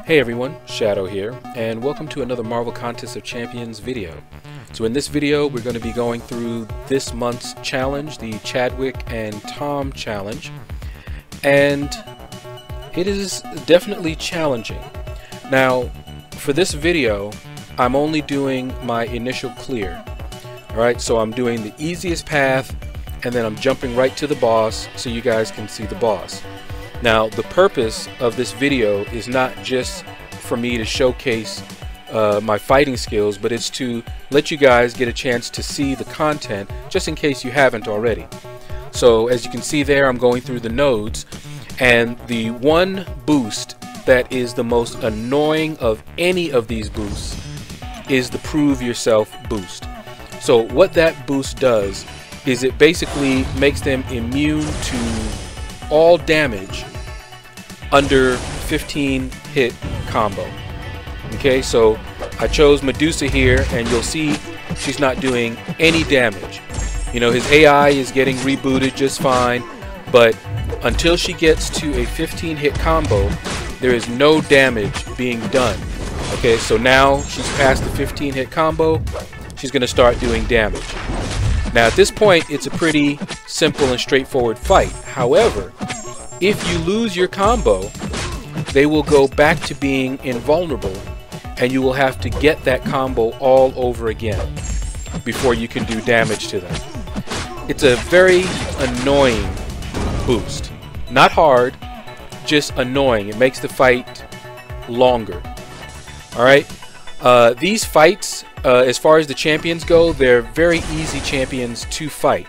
Hey everyone, Shaedow here, and welcome to another Marvel Contest of Champions video. So in this video, we're going to be going through this month's challenge, the Chadwick and Tom challenge, and it is definitely challenging. Now, for this video, I'm only doing my initial clear. Alright, so I'm doing the easiest path, and then I'm jumping right to the boss so you guys can see the boss. Now, the purpose of this video is not just for me to showcase my fighting skills, but it's to let you guys get a chance to see the content, just in case you haven't already. So, as you can see there, I'm going through the nodes, and the one boost that is the most annoying of any of these boosts is the Prove Yourself boost. So, what that boost does is it basically makes them immune to all damage under 15 hit combo. Okay, so I chose Medusa here, and you'll see she's not doing any damage. You know, his AI is getting rebooted just fine, but until she gets to a 15 hit combo, there is no damage being done. Okay, so now she's past the 15 hit combo, she's going to start doing damage. Now at this point, it's a pretty simple and straightforward fight. However, if you lose your combo, they will go back to being invulnerable, and you will have to get that combo all over again before you can do damage to them. It's a very annoying boost. Not hard, just annoying. It makes the fight longer. Alright, these fights, as far as the champions go, they're very easy champions to fight.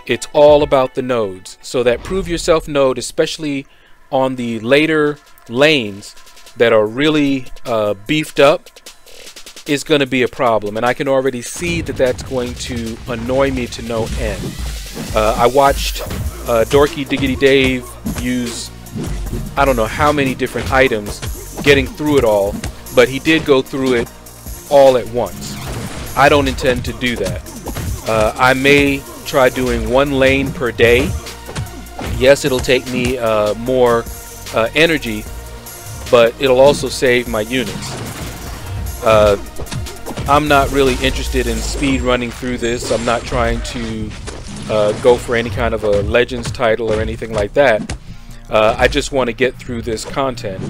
It's all about the nodes. So that Prove Yourself node, especially on the later lanes that are really beefed up, is going to be a problem. And I can already see that that's going to annoy me to no end. I watched Dorky Diggity Dave use I don't know how many different items getting through it all, but he did go through it all at once. I don't intend to do that. I may try doing one lane per day. Yes, it'll take me more energy, but it'll also save my units. I'm not really interested in speed running through this. I'm not trying to go for any kind of a Legends title or anything like that. I just want to get through this content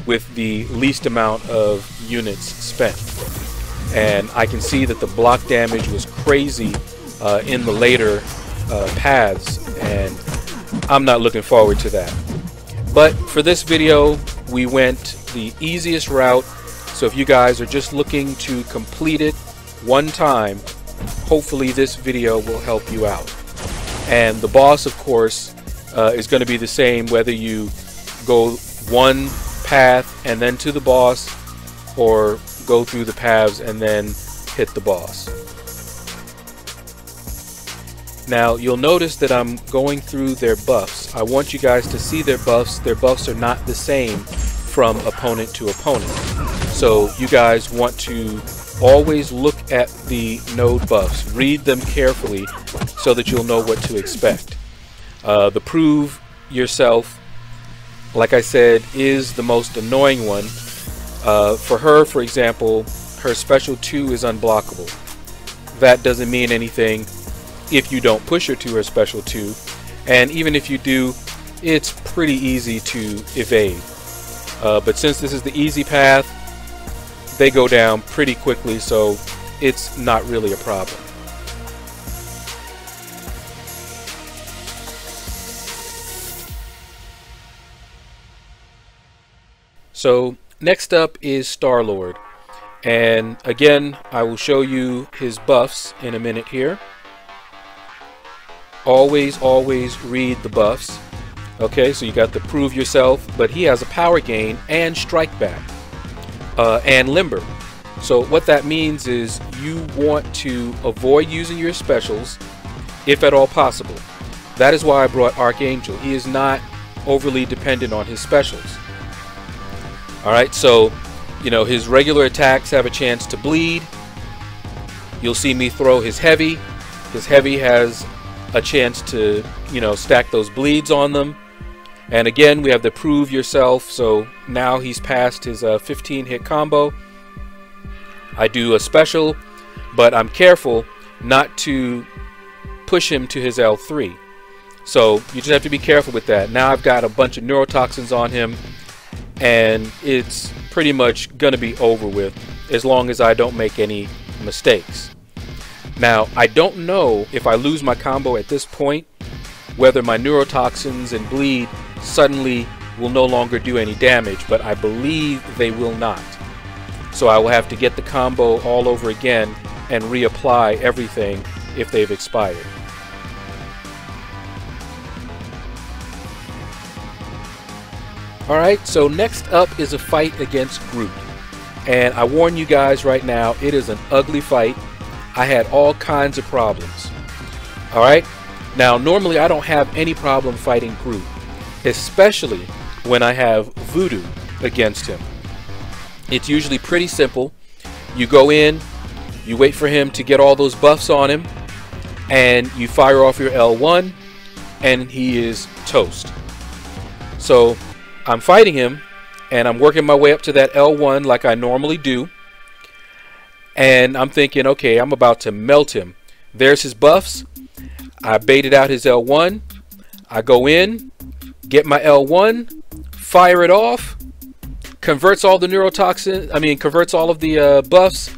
with the least amount of units spent. And I can see that the block damage was crazy in the later paths, and I'm not looking forward to that. But for this video, we went the easiest route, so if you guys are just looking to complete it one time, hopefully this video will help you out. And the boss, of course, is going to be the same whether you go one path and then to the boss, or go through the paths and then hit the boss. Now you'll notice that I'm going through their buffs. I want you guys to see their buffs. Their buffs are not the same from opponent to opponent. So you guys want to always look at the node buffs. Read them carefully so that you'll know what to expect. The Prove Yourself, like I said, is the most annoying one. For her, for example, her special 2 is unblockable. That doesn't mean anything if you don't push her to her special 2, and even if you do, it's pretty easy to evade. But since this is the easy path, they go down pretty quickly, so it's not really a problem. So next up is Star-Lord, and again I will show you his buffs in a minute here. Always read the buffs. Okay, so you got the Prove Yourself, but he has a power gain and strike back and limber. So what that means is you want to avoid using your specials if at all possible. That is why I brought Archangel. He is not overly dependent on his specials. Alright, so you know, his regular attacks have a chance to bleed. You'll see me throw his heavy. His heavy has a chance to, you know, stack those bleeds on them. And again, we have the prove yourself. So now he's past his 15 hit combo. I do a special, but I'm careful not to push him to his L3. So you just have to be careful with that. Now I've got a bunch of neurotoxins on him, and it's pretty much gonna be over with as long as I don't make any mistakes. Now I don't know if I lose my combo at this point whether my neurotoxins and bleed suddenly will no longer do any damage, but I believe they will not. So I will have to get the combo all over again and reapply everything if they've expired. Alright, so next up is a fight against Groot. And I warn you guys right now, it is an ugly fight. I had all kinds of problems. Alright, now normally I don't have any problem fighting Groot, especially when I have Voodoo against him. It's usually pretty simple. You go in, you wait for him to get all those buffs on him, and you fire off your L1, and he is toast. So I'm fighting him, and I'm working my way up to that L1 like I normally do. And I'm thinking, okay, I'm about to melt him. There's his buffs. I baited out his L1. I go in, get my L1, fire it off, converts all the neurotoxin, converts all of the buffs,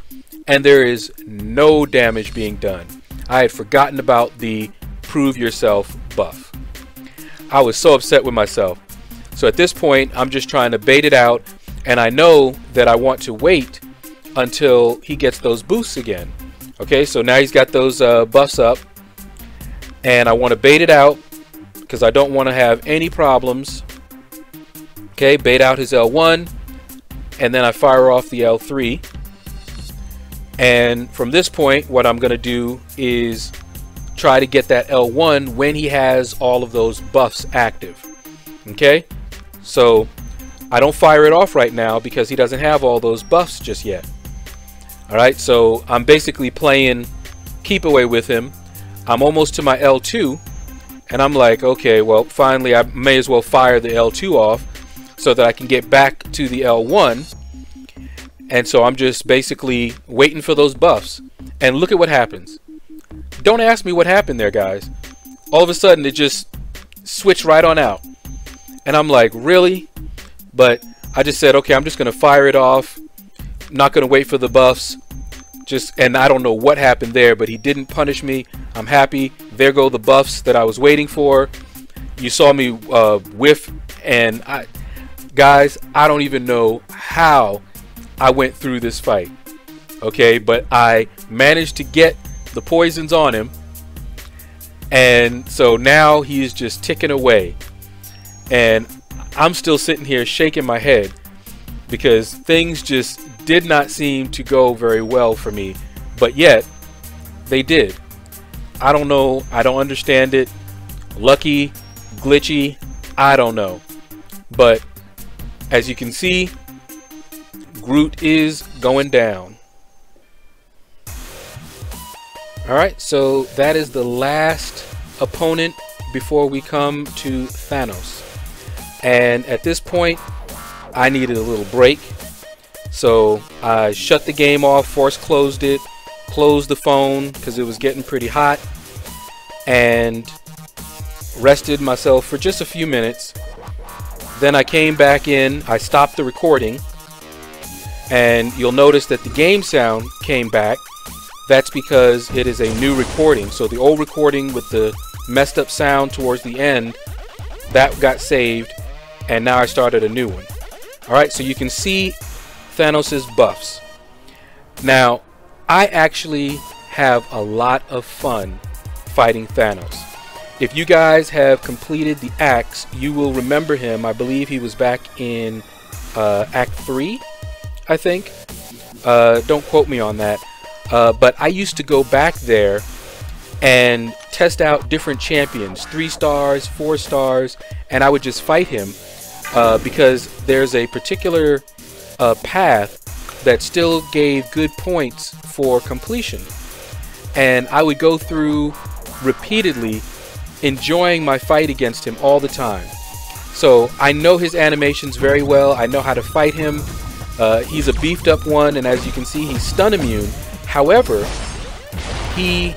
and there is no damage being done. I had forgotten about the prove yourself buff. I was so upset with myself. So at this point, I'm just trying to bait it out, and I know that I want to wait until he gets those boosts again. Okay, so now he's got those buffs up, and I want to bait it out because I don't want to have any problems. Okay, bait out his L1, and then I fire off the L3. And from this point, what I'm going to do is try to get that L1 when he has all of those buffs active. Okay, so I don't fire it off right now because he doesn't have all those buffs just yet. Alright, so I'm basically playing keep away with him. I'm almost to my L2, and I'm like, okay, well, finally I may as well fire the L2 off so that I can get back to the L1. And so I'm just basically waiting for those buffs. And look at what happens. Don't ask me what happened there, guys. All of a sudden, it just switched right on out. And I'm like, really? But I just said, okay, I'm just going to fire it off. Not going to wait for the buffs. And I don't know what happened there, but he didn't punish me. I'm happy. There go the buffs that I was waiting for. You saw me whiff, and guys, I don't even know how I went through this fight. Okay, but I managed to get the poisons on him, and so now he's just ticking away. And I'm still sitting here shaking my head because things just did not seem to go very well for me, but yet they did. I don't know, I don't understand it. Lucky, glitchy, I don't know. But as you can see, Groot is going down. Alright, so that is the last opponent before we come to Thanos. And at this point, I needed a little break. So I shut the game off, force closed it, closed the phone because it was getting pretty hot, and rested myself for just a few minutes. Then I came back in, I stopped the recording, and you'll notice that the game sound came back. That's because it is a new recording. So the old recording with the messed up sound towards the end, that got saved, and now I started a new one. Alright, so you can see Thanos' buffs. Now, I actually have a lot of fun fighting Thanos. If you guys have completed the acts, you will remember him. I believe he was back in Act 3, I think. Don't quote me on that. But I used to go back there and test out different champions, 3 stars, 4 stars, and I would just fight him because there's a particular path that still gave good points for completion. And I would go through repeatedly enjoying my fight against him all the time. So I know his animations very well. I know how to fight him. He's a beefed up one, and as you can see, he's stun immune. However, he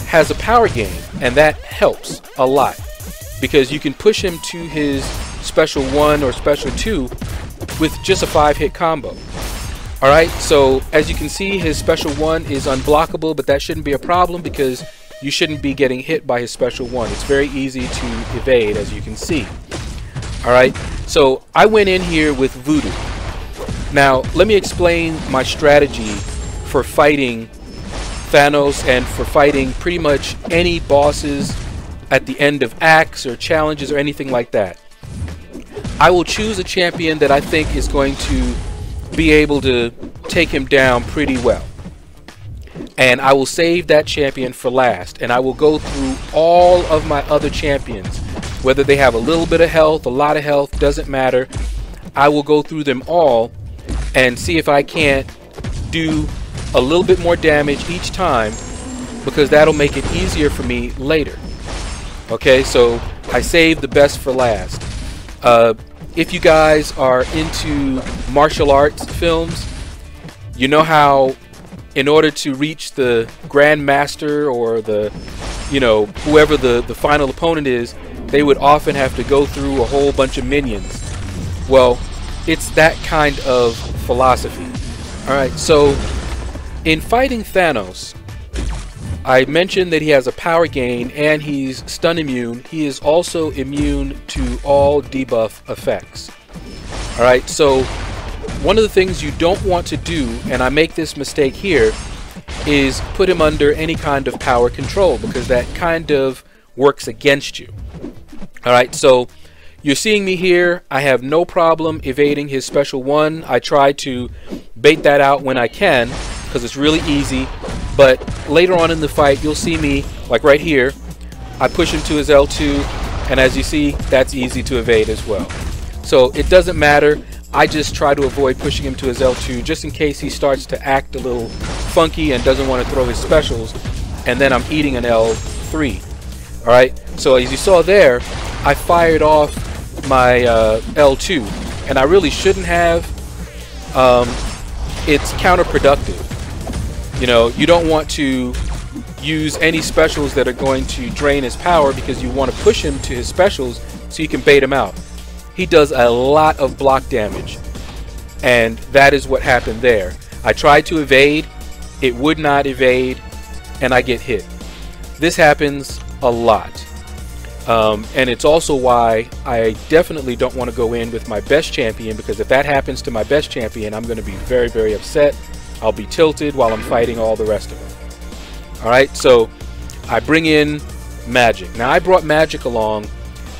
has a power gain, and that helps a lot because you can push him to his special 1 or special 2 with just a 5-hit combo. Alright, so as you can see, his special 1 is unblockable, but that shouldn't be a problem because you shouldn't be getting hit by his special 1. It's very easy to evade, as you can see. Alright, so I went in here with Voodoo. Now, let me explain my strategy for fighting Thanos and for fighting pretty much any bosses at the end of acts or challenges or anything like that. I will choose a champion that I think is going to be able to take him down pretty well. And I will save that champion for last. And I will go through all of my other champions. Whether they have a little bit of health, a lot of health, doesn't matter. I will go through them all and see if I can't do a little bit more damage each time, because that'll make it easier for me later. Okay, so I saved the best for last. If you guys are into martial arts films, you know how in order to reach the Grand Master or the, you know, whoever the final opponent is, they would often have to go through a whole bunch of minions. Well, it's that kind of philosophy. Alright, so in fighting Thanos, I mentioned that he has a power gain and he's stun immune. He is also immune to all debuff effects. Alright, so one of the things you don't want to do, and I make this mistake here, is put him under any kind of power control, because that kind of works against you. Alright, so you're seeing me here. I have no problem evading his special 1. I try to bait that out when I can, because it's really easy. But later on in the fight, you'll see me, like right here, I push him to his L2, and as you see, that's easy to evade as well. So it doesn't matter. I just try to avoid pushing him to his L2 just in case he starts to act a little funky and doesn't want to throw his specials, and then I'm eating an L3. Alright, so as you saw there, I fired off my L2, and I really shouldn't have. It's counterproductive. You know, you don't want to use any specials that are going to drain his power, because you want to push him to his specials so you can bait him out. He does a lot of block damage, and that is what happened there. I tried to evade, it would not evade, and I get hit. This happens a lot. And it's also why I definitely don't want to go in with my best champion, because if that happens to my best champion, I'm going to be very, very upset. I'll be tilted while I'm fighting all the rest of them. Alright, so I bring in Magic. Now I brought Magic along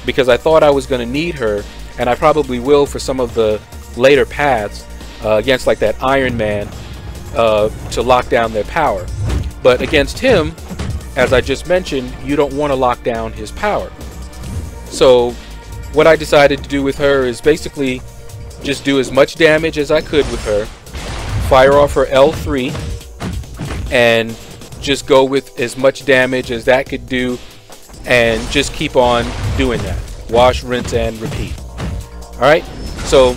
because I thought I was going to need her, and I probably will for some of the later paths against like that Iron Man to lock down their power. But against him, as I just mentioned, you don't want to lock down his power. So what I decided to do with her is basically just do as much damage as I could with her, fire off her L3, and just go with as much damage as that could do, and just keep on doing that. Wash, rinse, and repeat. Alright, so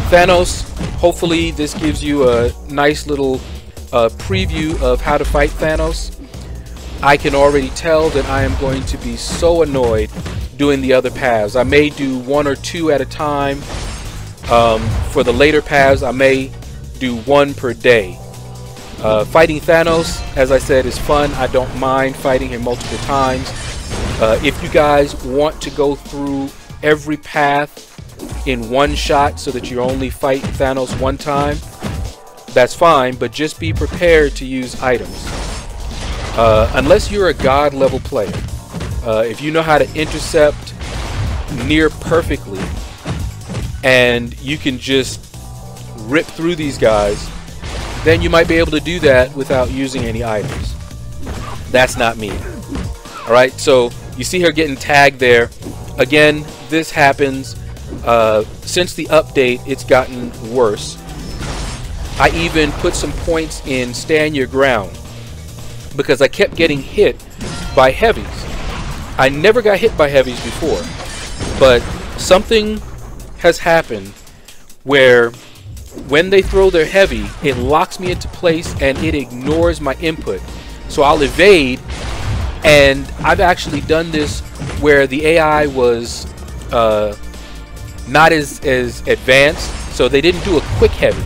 Thanos, hopefully this gives you a nice little preview of how to fight Thanos. I can already tell that I am going to be so annoyed doing the other paths. I may do 1 or 2 at a time. For the later paths, I may do 1 per day. Fighting Thanos, as I said, is fun. I don't mind fighting him multiple times. If you guys want to go through every path in one shot so that you only fight Thanos one time, that's fine, but just be prepared to use items. Unless you're a god level player, if you know how to intercept near perfectly and you can just rip through these guys, then you might be able to do that without using any items. That's not me. Alright, so you see her getting tagged there. Again, this happens. Since the update, it's gotten worse. I even put some points in Stand Your Ground, because I kept getting hit by heavies. I never got hit by heavies before, but something has happened where when they throw their heavy, it locks me into place and it ignores my input. So I'll evade, and I've actually done this where the AI was not as advanced, so they didn't do a quick heavy.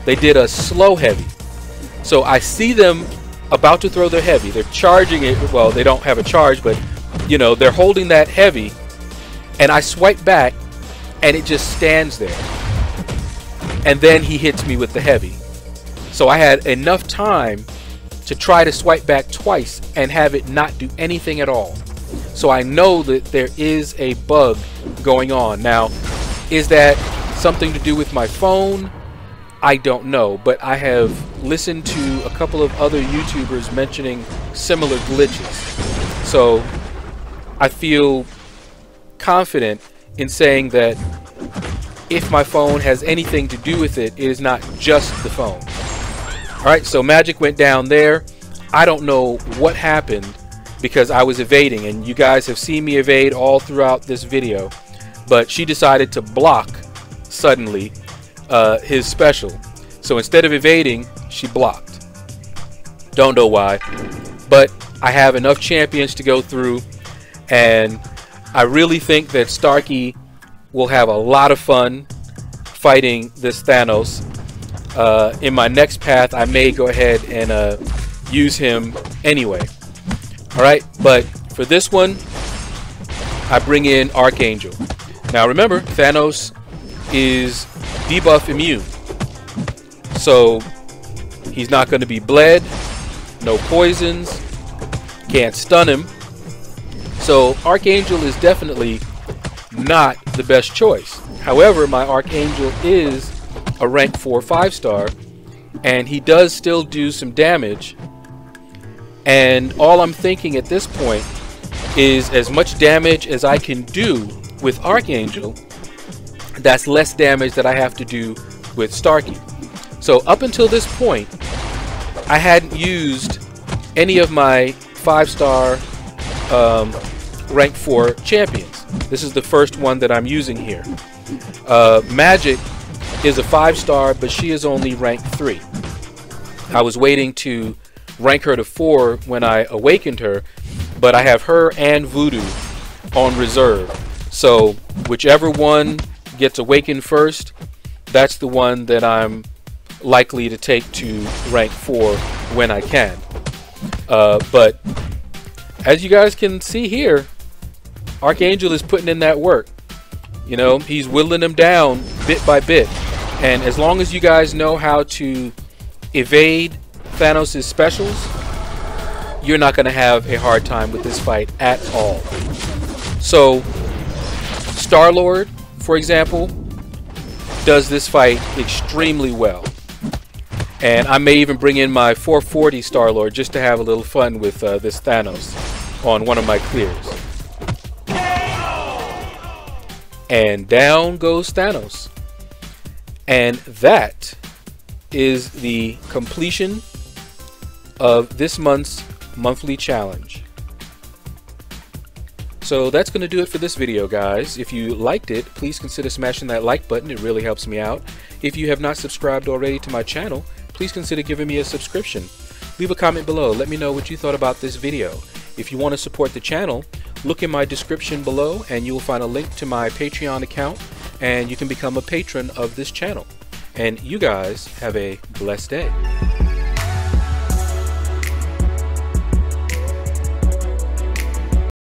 They did a slow heavy. So I see them about to throw their heavy. They're charging it. Well, they don't have a charge, but you know, they're holding that heavy, and I swipe back and it just stands there. And then he hits me with the heavy. So I had enough time to try to swipe back twice and have it not do anything at all. So I know that there is a bug going on. Now, is that something to do with my phone? I don't know, but I have listened to a couple of other YouTubers mentioning similar glitches. So I feel confident in saying that if my phone has anything to do with it, it is not just the phone. Alright, so magic went down there. I don't know what happened because I was evading, and you guys have seen me evade all throughout this video, but she decided to block suddenly his special. So instead of evading, she blocked. Don't know why, but I have enough champions to go through, and I really think that Starkey will have a lot of fun fighting this Thanos. In my next path, I may go ahead and use him anyway. Alright, but for this one, I bring in Archangel. Now remember, Thanos is debuff immune. So he's not going to be bled, no poisons, can't stun him. So Archangel is definitely not the best choice. However, my Archangel is a rank 4 5-star, and he does still do some damage. And all I'm thinking at this point is as much damage as I can do with Archangel, that's less damage that I have to do with Starkey. So up until this point, I hadn't used any of my 5-star rank 4 champions. This is the first one that I'm using here. Magic is a 5-star, but she is only rank 3. I was waiting to rank her to 4 when I awakened her, but I have her and Voodoo on reserve. So whichever one gets awakened first, that's the one that I'm likely to take to rank 4 when I can. But as you guys can see here, Archangel is putting in that work. You know, he's whittling them down bit by bit. And as long as you guys know how to evade Thanos' specials, you're not going to have a hard time with this fight at all. So Star-Lord, for example, does this fight extremely well. And I may even bring in my 440 Star-Lord just to have a little fun with this Thanos on one of my clears. And down goes Thanos. And that is the completion of this month's monthly challenge. So that's going to do it for this video, guys. If you liked it, please consider smashing that like button. It really helps me out. If you have not subscribed already to my channel, please consider giving me a subscription. Leave a comment below. Let me know what you thought about this video. If you want to support the channel, look in my description below and you will find a link to my Patreon account, and you can become a patron of this channel. And you guys have a blessed day.